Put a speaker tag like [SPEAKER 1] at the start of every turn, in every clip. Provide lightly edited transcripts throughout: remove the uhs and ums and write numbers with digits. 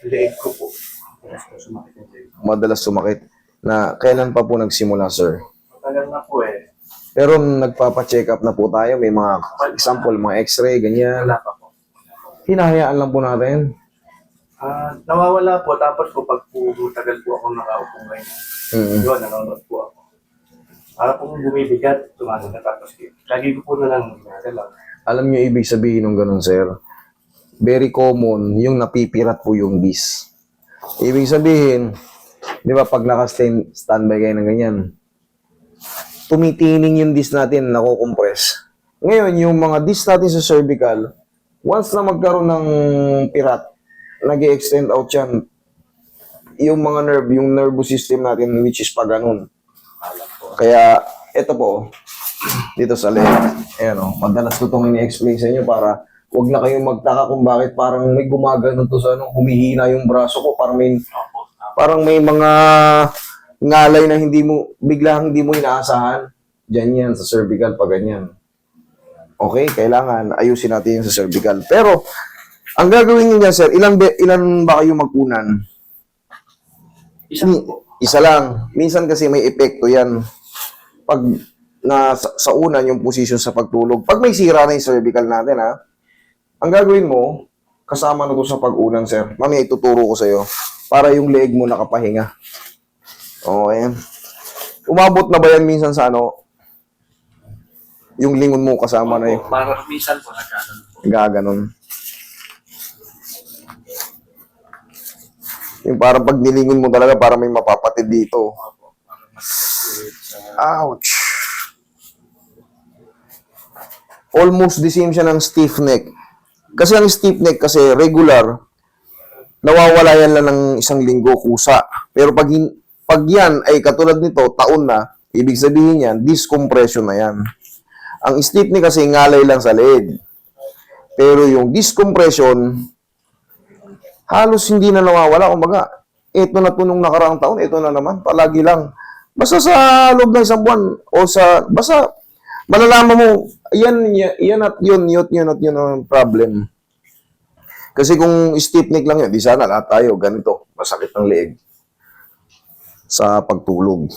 [SPEAKER 1] leeg ko po. Madalas po sumakit yung leeg.
[SPEAKER 2] Madalas sumakit. Na kailan pa po nagsimula, sir?
[SPEAKER 1] Matagal na po eh.
[SPEAKER 2] Pero nagpapa-check up na po tayo. May mga example, mga x-ray, ganyan.
[SPEAKER 1] Wala pa po.
[SPEAKER 2] Hinahayaan lang po natin.
[SPEAKER 1] Nawawala po. Tapos po pag po tagal po ako nakaupo ngayon. Yun, nanonood po ako. Para pong bumibigat, tumagal na tapos lagi ko po na lang ginagalaw.
[SPEAKER 2] Alam niyo ibig sabihin ng ganun, sir? Very common, yung napipirat po yung disc. Ibig sabihin, di ba pag naka-standby kayo ng ganyan, tumitining yung disc natin, nakukompress. Ngayon, yung mga disc natin sa cervical, once na magkaroon ng pirat, nag-extend out yan, yung mga nerve, yung nervous system natin, which is pa ganun. Kaya, ito po, dito sa leg, ayan o, madalas ko itong ini-explain sa inyo para huwag na kayong magtaka kung bakit parang may gumagano to sa ano, humihina yung braso ko, parang may mga ngalay na biglang hindi mo inaasahan. Diyan yan, sa cervical, pa ganyan. Okay, kailangan ayusin natin yung sa cervical. Pero, ang gagawin niyo niyan, sir, ilan ba kayo magkunan? Isa lang. Minsan kasi may epekto yan. Pag sa unan yung position sa pagtulog. Pag may sira na yung cervical natin, ha, ang gagawin mo, kasama na to sa pag-unan, sir. Mamaya ituturo ko sa'yo para yung leg mo nakapahinga. Okay. Umabot na ba yan minsan sa ano? Yung lingon mo kasama na yun.
[SPEAKER 1] Para minsan po nagkaganon po.
[SPEAKER 2] Gaganon. Yung parang pag nilingon mo talaga, para may mapapatid dito. Ouch! Almost the same siya ng stiff neck. Kasi ang stiff neck kasi regular, nawawala yan lang ng isang linggo kusa. Pero pag yan ay katulad nito, taon na, ibig sabihin yan, discompression na yan. Ang stiff neck kasi ngalay lang sa leeg. Pero yung discompression, halos hindi na nawawala. Kumbaga, ito na to nung nakaraang taon, ito na naman, palagi lang. Basta sa loob ng isang buwan, o basta malalaman mo, yan at yun ang problem. Kasi kung stiff neck lang yun, di sana lahat tayo, ganito, masakit ng leeg sa pagtulog.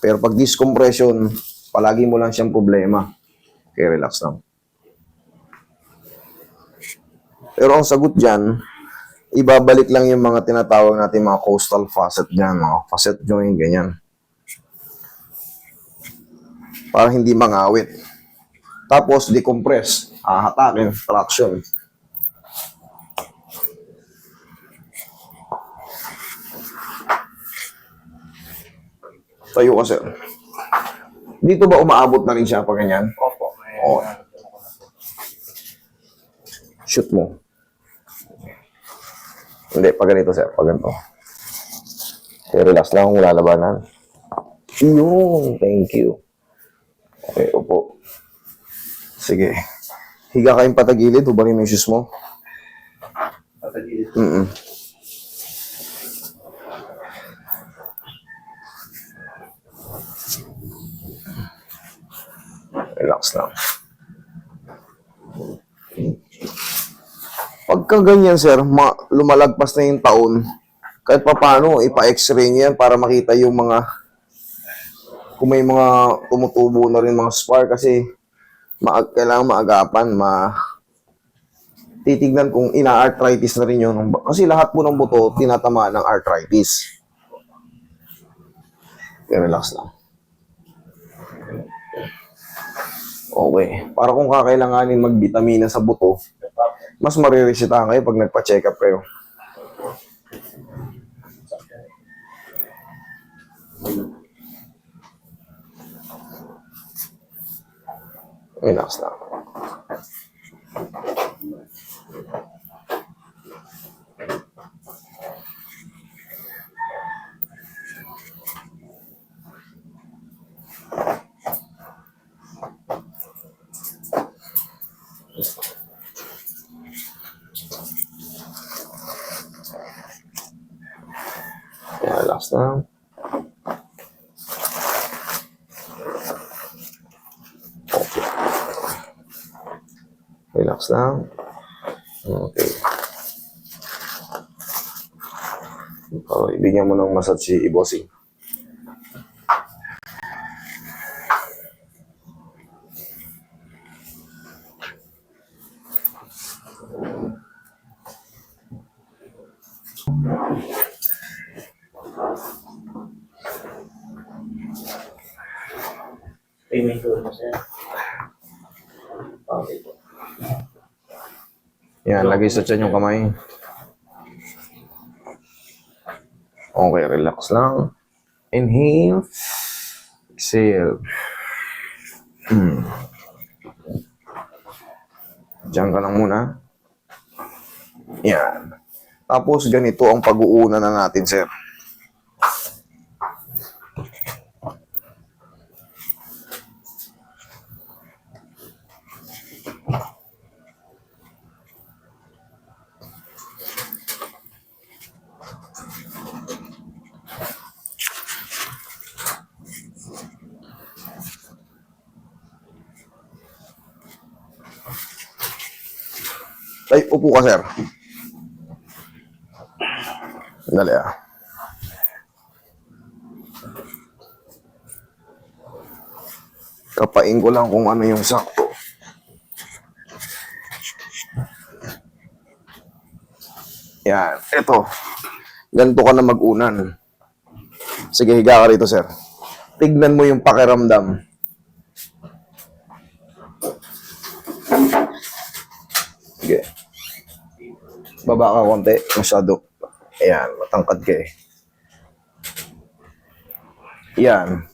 [SPEAKER 2] Pero pag discompression, palagi mo lang siyang problema. Okay, relax lang. Pero ang sagot dyan, ibabalik lang yung mga tinatawag natin mga coastal facet dyan, mga facet joint, ganyan. Para hindi mangawit. Tapos, decompress. Hahatakin, traction. Tayo ka, sir. Dito ba umaabot na rin siya pag ganyan?
[SPEAKER 1] Opo.
[SPEAKER 2] Oo. Shoot mo. Hindi, pag ganito, sir. Pag ganito. Okay, relax lang kung lalabanan. Yun, thank you. Okay, upo. Sige. Higa kayong patagilid, hubarin mo yung shoes mo.
[SPEAKER 1] Patagilid.
[SPEAKER 2] Relax lang. Pagka ganyan, sir, lumalagpas na yung taon, kahit pa paano, ipa-x-ray niyo yan para makita yung mga, kung may mga tumutubo na rin mga spar kasi kailangan maagapan, titignan kung ina-arthritis na rin yun. Kasi lahat po ng buto, tinatamaan ng arthritis. Okay, relax lang. Okay. Para kung kakailanganin magbitamina sa buto, mas mariresitahan kayo pag nagpa-check up kayo. Relax lang. Relax lang. Okay. Relax lang. Okay. Ibigyan mo ng massage si Bossing.
[SPEAKER 1] Payment ko na sir. Okay po.
[SPEAKER 2] Yan, lagay sa tiyan yung kamay. Okay, relax lang. Inhale. Exhale. Diyan ka lang muna. Yan. Tapos ganito ang pag-uuna na natin, sir. Ay, upo ka, sir. Dali, ah. Kapain ko lang kung ano yung sakto. Yan, eto. Ganito ka na mag-unan. Sige, higa ka rito, sir. Tignan mo yung pakiramdam. Sige. Baba ka konti. Masyado. Ayan, matangkad ka eh. Yan.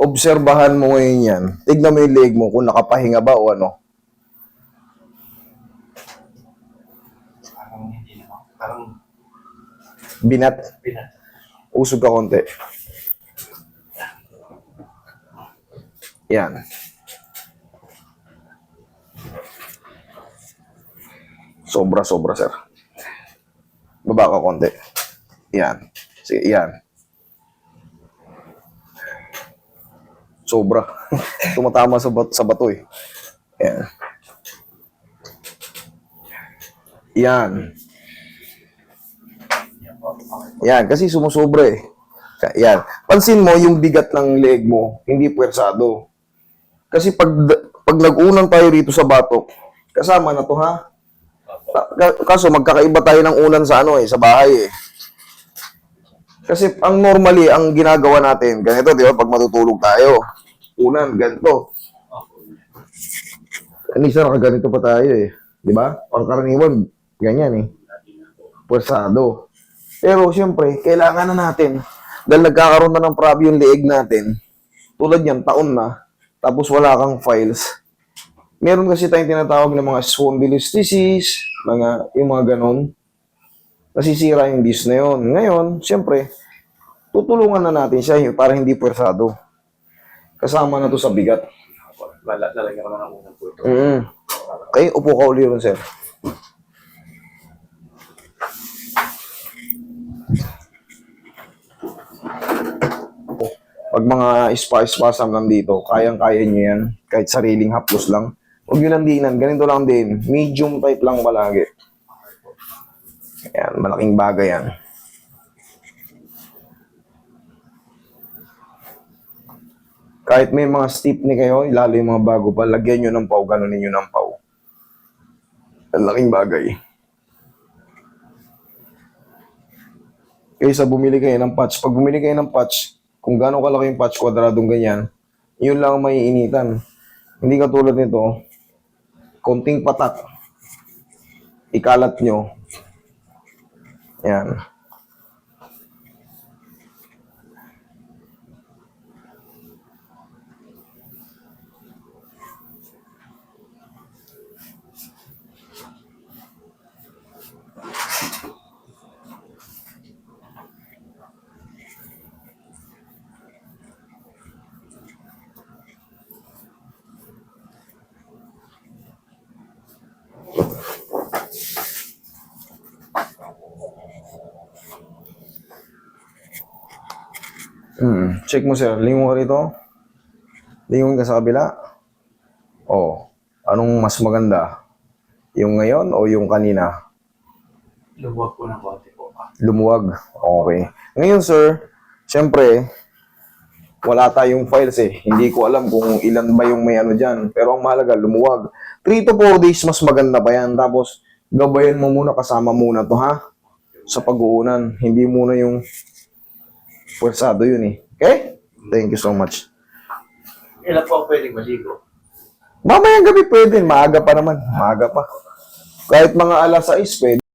[SPEAKER 2] Obserbahan mo ngayon yan. Tignan mo yung leg mo kung nakapahinga ba o ano.
[SPEAKER 1] Parang hindi naman. Parang
[SPEAKER 2] Binat.
[SPEAKER 1] pinat.
[SPEAKER 2] Usog ka konti. Yan. Sobra, sir. Baba ka konti. Yan. Sige, yan. Sobra. Tumatama sa bato eh. Yan. Yan. Yan, kasi sumusobra eh. Yan. Pansin mo yung bigat ng leg mo, hindi puwersado. Kasi pag nag-unan tayo rito sa batok, kasama na to ha. Kaso magkakaiba tayo ng unan sa sa bahay eh. Kasi ang normally, ang ginagawa natin, ganito, di ba, pag matutulog tayo, unan, ganito. Kanisa nakaganito pa tayo eh. Di ba? Pangkaraniwan, ganyan eh. Puwersado. Pero siyempre, kailangan na natin, dahil nagkakaroon na ng problem yung leeg natin, tulad yan, taon na, tapos wala kang files. Meron kasi tayong tinatawag ng mga spondylolisthesis, yung mga ganon. Nasisira yung disc na yun. Ngayon, siyempre, tutulungan na natin siya para hindi puwersado. Kasama na to sa bigat.
[SPEAKER 1] Lalagyan ko na ng unang po ito.
[SPEAKER 2] Okay, upo ka uli ron, sir. Pag mga spasm nandito, kayang-kaya nyo yan. Kahit sariling haplos lang. Huwag nyo landinan. Ganito lang din. Medium type lang palagi. Ayan, malaking bagay yan. Kahit may mga stiffness kayo, lalo yung mga bago pa, lagyan nyo ng pau, ganunin nyo ng pau. Ang laking bagay. Kaysa bumili kayo ng patch. Pag bumili kayo ng patch, kung gano'ng kalaki yung patch, kwadradong ganyan, yun lang ang maiinitan. Hindi katulad nito, konting patak. Ikalat nyo. Yan. Check mo, sir. Lingon ka rito. Lingon ka sa kabila. Anong mas maganda? Yung ngayon o yung kanina?
[SPEAKER 1] Luwag po ng konti po.
[SPEAKER 2] Lumuwag. Okay. Ngayon, sir, syempre, wala tayong files eh. Hindi ko alam kung ilan ba yung may ano dyan. Pero ang mahalaga, lumuwag. 3 to 4 days, mas maganda pa yan. Tapos, gabayan mo muna, kasama muna to ha? Sa pag-uunan. Hindi muna yung pwersado yun eh. Okay? Thank you so much.
[SPEAKER 1] Ilan po ang pwedeng maligo?
[SPEAKER 2] Mamayang gabi pwede. Maaga pa naman. Maaga pa. Kahit mga alas 6, pwede.